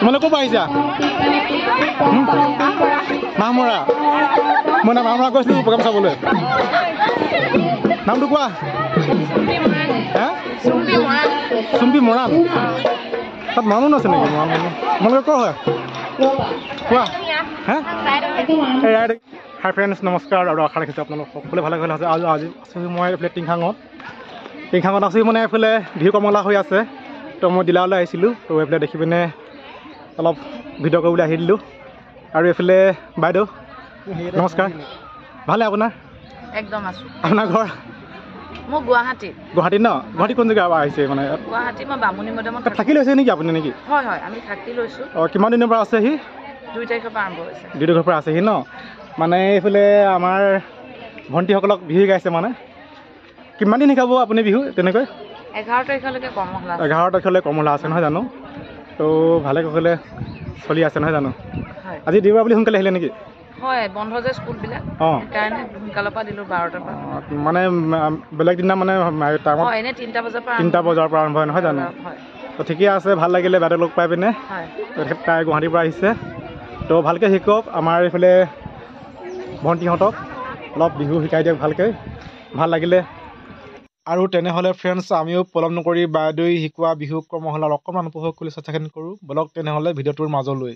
তোমালোক ক'ৰ পৰা আহিছা মাহমৰা মই না মাহমৰা গৈছিলোঁ প্ৰগ্ৰাম চাবলৈ নামটো কোৱা হা চুম্পি মৰাণ তাত মানুহ আছে নেকি মৰাণ মানুহ তোমালোকে ক'ৰ হয় কোৱা হা হাই ফ্ৰেণ্ডছ নমস্কাৰ আৰু আশা ৰাখিছোঁ আপোনালোক সকলোৱে ভালে ভালে আছে আজি আছোঁ মই এইফালে টিংখাঙত আছোঁ মানে এইফালে বিহু কমলা হৈ আছে তো মই ডিলাৰলৈ আহিছিলোঁ তো এইফালে দেখি পিনে অলপ ভিডিঅ' কৰিবলৈ আহি দিলোঁ আৰু এইফালে বাইদেউ নমস্কাৰ ভালে আপোনাৰ একদম আছোঁ আপোনাৰ ঘৰ মোৰ গুৱাহাটীত ন গুৱাহাটী কোন জেগাৰ পৰা আহিছে মানে গুৱাহাটী মই বামুণী মৈদামত থাকি লৈছে নেকি আপুনি নেকি হয় হয় আমি থাকি লৈছোঁ অঁ কিমান দিনৰ পৰা আছেহি 2 তাৰিখৰ পৰা আৰম্ভ হৈছে 2 তাৰিখৰ পৰা আছেহি ন মানে এইফালে আমাৰ ভণ্টিসকলক বিহু গাইছে মানে কিমান দিন শিকাব আপুনি বিহু তেনেকৈ 11 তাৰিখলৈকে কৰ্মশালা 11 তাৰিখলৈ কৰ্মশালা আছে নহয় জানো তো ভালে কুশলে চলি আছে নহয় জানো হয় আজি দেওবাৰ বুলি সোনকালে আহিলে নেকি হয় বন্ধ যে স্কুলবিলাক সেইকাৰণে সোনকালৰ পৰা দিলোঁ 12টাৰ পৰা মানে বেলেগ দিনা মানে টাইমত হয় এনে 3টা বজাৰ পৰা 3টা বজাৰ পৰা আৰম্ভ হয় নহয় জানো হয় তো ঠিকে আছে ভাল লাগিলে বাইদেউ লগ পাই পিনে হয় তাই গুৱাহাটীৰ পৰা আহিছে তো ভালকৈ শিকক আমাৰ এইফালে ভণ্টিহঁতক অলপ বিহু শিকাই দিয়ক ভালকৈ ভাল লাগিলে আৰু তেনেহ'লে ফ্ৰেণ্ডছ আমিও পলম নকৰি বাইদেউ শিকোৱা বিহু কৰ্মশালাৰ অকণমান উপভোগ কৰি চেষ্টাখিনি কৰোঁ বলক তেনেহ'লে ভিডিঅ'টোৰ মাজলৈ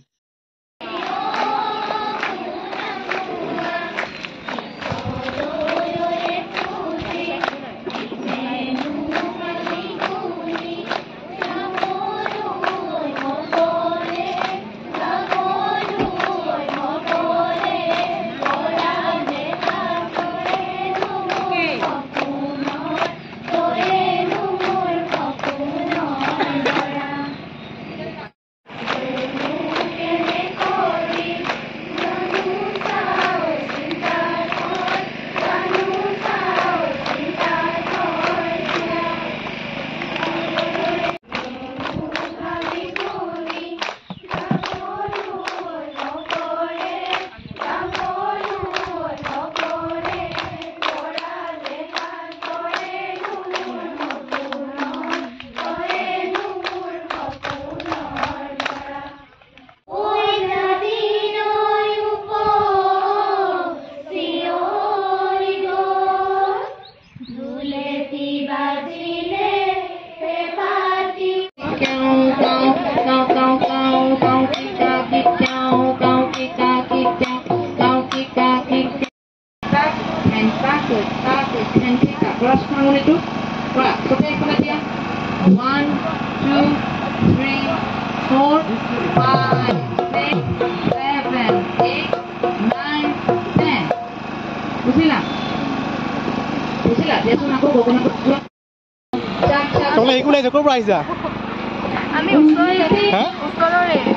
তোমালোকে শিকো লাগিছে ক'ৰ পৰা আহিছা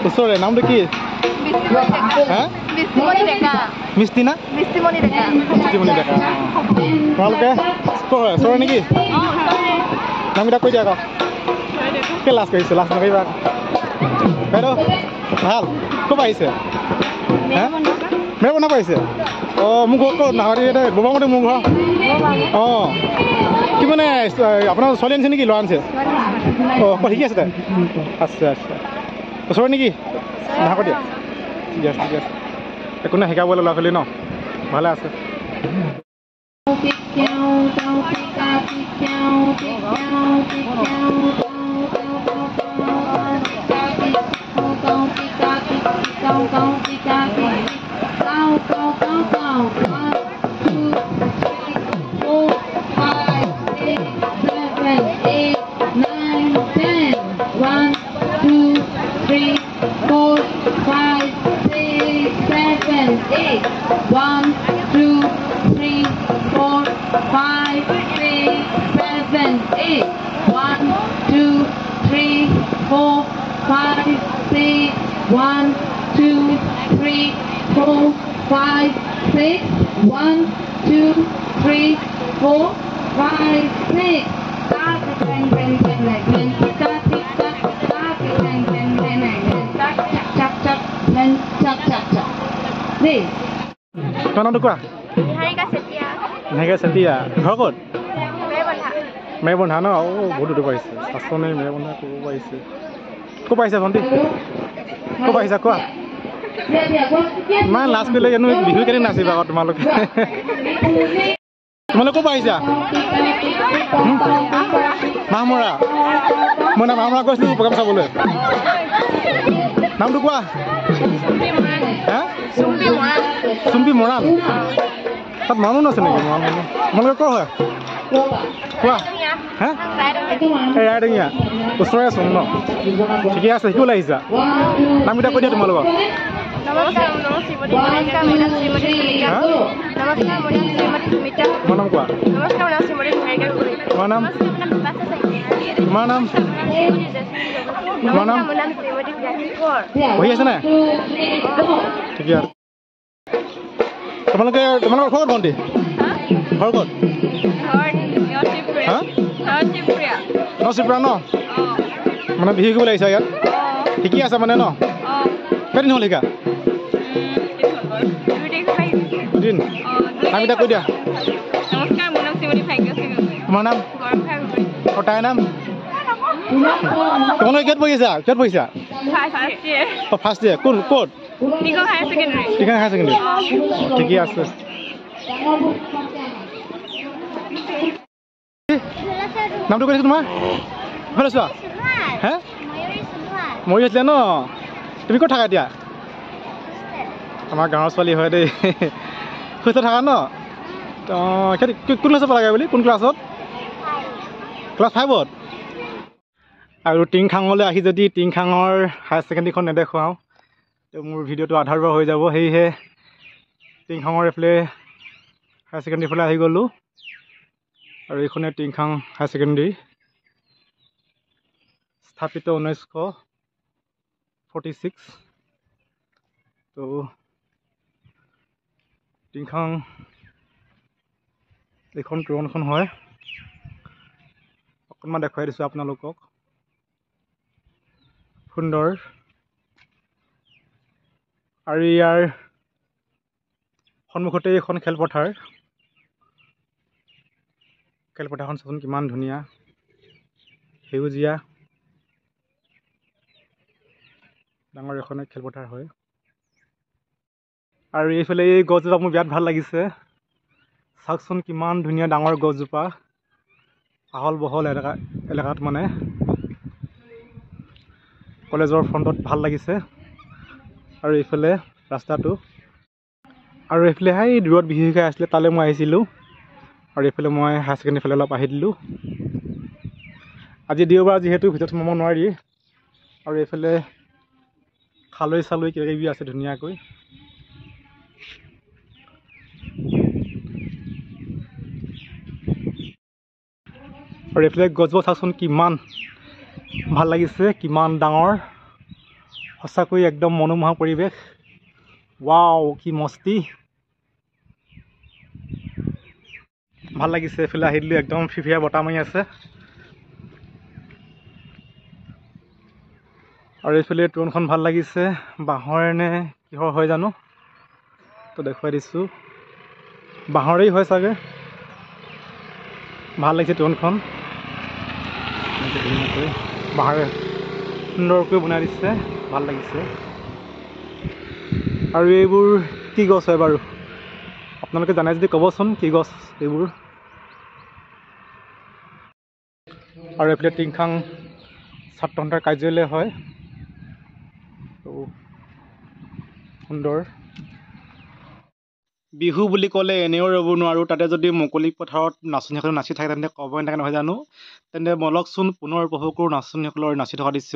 ওচৰৰে নামটো কি মিষ্টিমণি ডেকা তোমালোকে ক'ৰ হয় ওচৰৰে নেকি নামকেইটা কৈ দিয়া আকৌ কেলৈ লাজ কৰিছে লাজ নকৰিবা বাইদেউ ভাল ক'ৰ পৰা আহিছে মেৰ বনাব আহিছে অঁ মোৰ ঘৰ ক'ত নাহৰি ববামতে মোৰ ঘৰ অঁ কি মানে আপোনাৰ ছোৱালী আনিছে নেকি ল'ৰা আনিছে অঁ ক'ত শিকি আছে তাই আচ্ছা ওচৰৰ নেকি নাহক দিয়া ঠিক আছে একো নাই শিকাবলৈ ল'ৰা ছোৱালী ন ভালে আছে তোমাৰ নামটো কোৱা নিহাৰিকা চেতিয়া ঘৰ ক'ত মেৰবন্ধা ন অঁ বহুত দূৰ পাৰিছে আচনে মেৰবন্ধা ক'ব পাৰিছে ক'ৰ পাৰিছে ভণ্টি ক'ৰ পৰা আহিছা কোৱা ইমান লাজ কৰিলে জানো বিহু কেনে নাচিবা আকৌ তোমালোকে তোমালোকে ক'ৰ পৰা আহিছা মাহমৰা মই না মাহমৰা গৈছিলোঁ প্ৰগ্ৰাম চাবলৈ নামটো কোৱা হা চুম্পি মৰাণ তাত মানুহ আছে নেকি মৰাণ মানুহ তোমালোকে ক'ৰ হয় কোৱা হা এই ৰাইডিঙীয়া ওচৰৰে আছোঁ ন ঠিকে আছে শিকিবলৈ আহিছা নামকেইটা কৈ দিয়া তোমালোকৰ তোমাৰ নাম কোৱা তোমাৰ নাম তোমাৰ নাম তোমাৰ নাম পঢ়ি আছে নাই ঠিকে আছে তোমালোকৰ ঘৰ ক'ত ভণ্টি ঘৰ ক'ত হা নচিপুৰা ন মানে বিহু শিকিবলৈ আহিছা ইয়াত শিকি আছে মানে ন কেইদিন হ'ল শিকা দুদিন নামকেইটা কৈ দিয়া তোমাৰ নাম তাইৰ নাম তোমালোকে কিহত পঢ়িছা ফাৰ্ষ্ট ইয়েৰ কোন ক'ত টিকাং হায়াৰ ছেকেণ্ডেৰী ঠিকে আছে নামটো কৈ দিছোঁ তোমাৰ ভালে চোৱা হে মৰি আছিলে ন তুমি ক'ত থাকা এতিয়া আমাৰ গাঁৱৰ ছোৱালী হয় দেই সুস্থ থাকা ন অঁ কোন ক্লাছত লাগে বুলি কোন ক্লাছত ক্লাছ 5ত আৰু টিংখাঙলৈ আহি যদি টিংখাঙৰ হায়াৰ ছেকেণ্ডেৰীখন নেদেখুৱাওঁ তো মোৰ ভিডিঅ'টো আধাৰ পৰা হৈ যাব সেয়েহে টিংখাঙৰ এইফালে হায়াৰ ছেকেণ্ডেৰীৰ ফালে আহি গ'লোঁ আৰু এইখনে টিংখাং হায়াৰ ছেকেণ্ডেৰী স্থাপিত 1946 তো টিংখাং এইখন তোৰণখন হয় অকণমান দেখুৱাই দিছোঁ আপোনালোকক সুন্দৰ আৰু ইয়াৰ সন্মুখতে এখন খেলপথাৰখন চাচোন কিমান ধুনীয়া সেউজীয়া ডাঙৰ এখন খেলপথাৰ হয় আৰু এইফালে এই গছজোপা মোৰ বিৰাট ভাল লাগিছে চাওকচোন কিমান ধুনীয়া ডাঙৰ গছজোপা আহল বহল এলেকাত মানে কলেজৰ ফ্ৰণ্টত ভাল লাগিছে আৰু এইফালে ৰাস্তাটো আৰু এইফালে সেই দূৰত বিহু শিকাই আছিলে তালৈ মই আহিছিলোঁ আৰু এইফালে মই হায়াৰ ছেকেণ্ডেৰী ফালে অলপ আহি দিলোঁ আজি দেওবাৰ যিহেতু ভিতৰত সোমাব নোৱাৰি আৰু এইফালে খালৈ চালৈ কিবাকিবি আছে ধুনীয়াকৈ আৰু এইফালে গছবোৰ চাচোন কিমান ভাল লাগিছে কিমান ডাঙৰ সঁচাকৈ একদম মনোমোহা পৰিৱেশ ৱাও কি মস্তি ভাল লাগিছে এইফালে আহি দিলোঁ একদম ফিফিয়া বতাহ মাৰি আছে আৰু এইফালে তোৰণখন ভাল লাগিছে বাঁহৰে নে কিহৰ হয় জানো তো দেখুৱাই দিছোঁ বাঁহৰেই হয় চাগে ভাল লাগিছে তোৰণখন বাঁহৰে সুন্দৰকৈ বনাই দিছে ভাল লাগিছে আৰু এইবোৰ কি গছ হয় বাৰু আপোনালোকে জানে যদি ক'বচোন কি গছ এইবোৰ আৰু এইফালে টিংখাং ছাত্ৰ সন্থাৰ কাৰ্যালয় হয় সুন্দৰ বিহু বুলি ক'লে এনেও ৰ'ব নোৱাৰোঁ তাতে যদি মুকলি পথাৰত নাচনীসকলে নাচি থাকে তেন্তে ক'বই নাথাকে নহয় জানো তেন্তে বলকচোন পুনৰ উপভোগ কৰোঁ নাচনীসকলৰ নাচি থকা দৃশ্য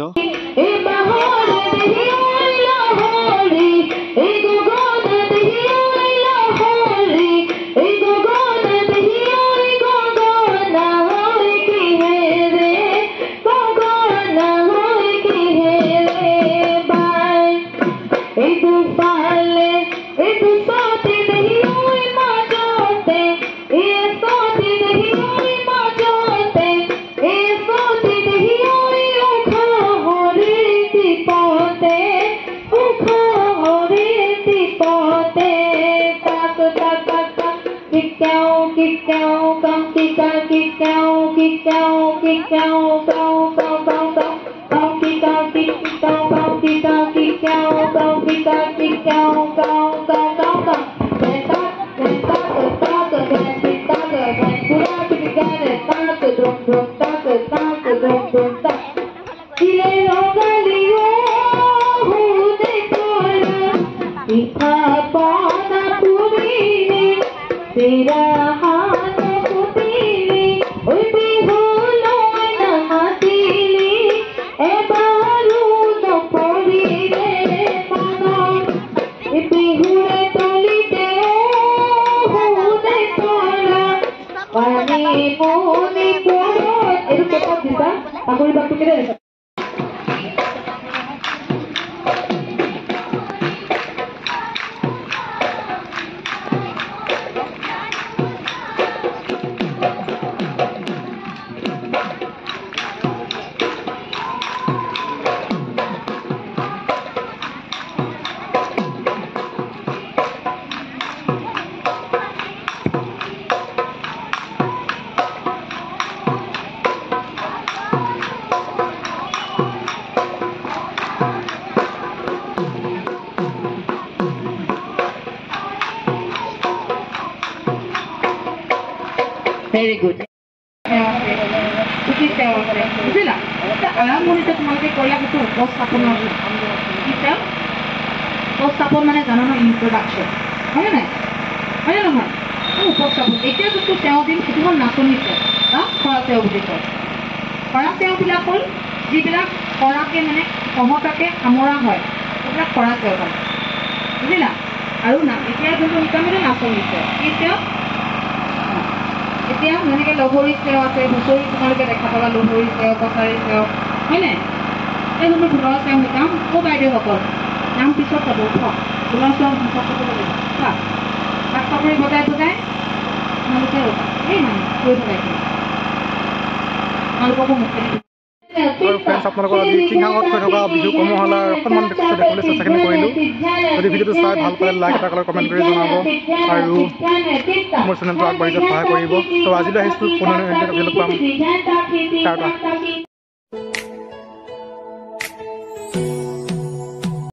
Very good. বুজিলা আৰম্ভণিতে তোমালোকে কৰিলা কিন্তু উপস্থাপনৰ উপস্থাপন মানে জানো ন ইন্ট্ৰডাকশ্যন হয় নাই হয় নে নহয় উপস্থাপন এতিয়া যোনটো তেওঁ দিম সেইটো হ'ল নাচনি তেওঁ খৰা তেওঁ বুলি কয় খৰা তেওঁবিলাক হ'ল যিবিলাক খৰাকে মানে সহতাকে সামৰা হয় সেইবিলাক খৰা তেওঁ হয় বুজিলা আৰু না এতিয়া যোনটো শিকাম সেইটো নাচনি তেওঁ এতিয়া যেনেকৈ লহৰী সেৱ আছে হুঁচৰি তোমালোকে দেখা পাবা লহৰী সেৱ কছাৰী সেৱ হয়নে এই যোনটো ঢোলৰ সেৱ শিকাম বাইদেউসকল নাম পিছত পাব ঢোলৰ সেৱ পিছত পাব লাগিব তাক কাপোৰ বজাই বজাই তোমালোকে এই মানে কৈ বজাইছে তোমালোককো মুখে ফ্ৰেণ্ডছ আপোনালোকৰ আজি কিংহাঙত হৈ থকা বিহু কৰ্মশালাৰ অকণমান দেখিবলৈ চেষ্টাখিনি কৰিলোঁ যদি ভিডিঅ'টো চাই ভাল পালে লাইক এটা কৰি কমেণ্ট কৰি জনাব আৰু মোৰ চেনেলটো আগবাঢ়ি যোৱাত সহায় কৰিব ত' আজিলৈ আহিছোঁ পুনৰ ভিডিঅ'ত পাম টাটা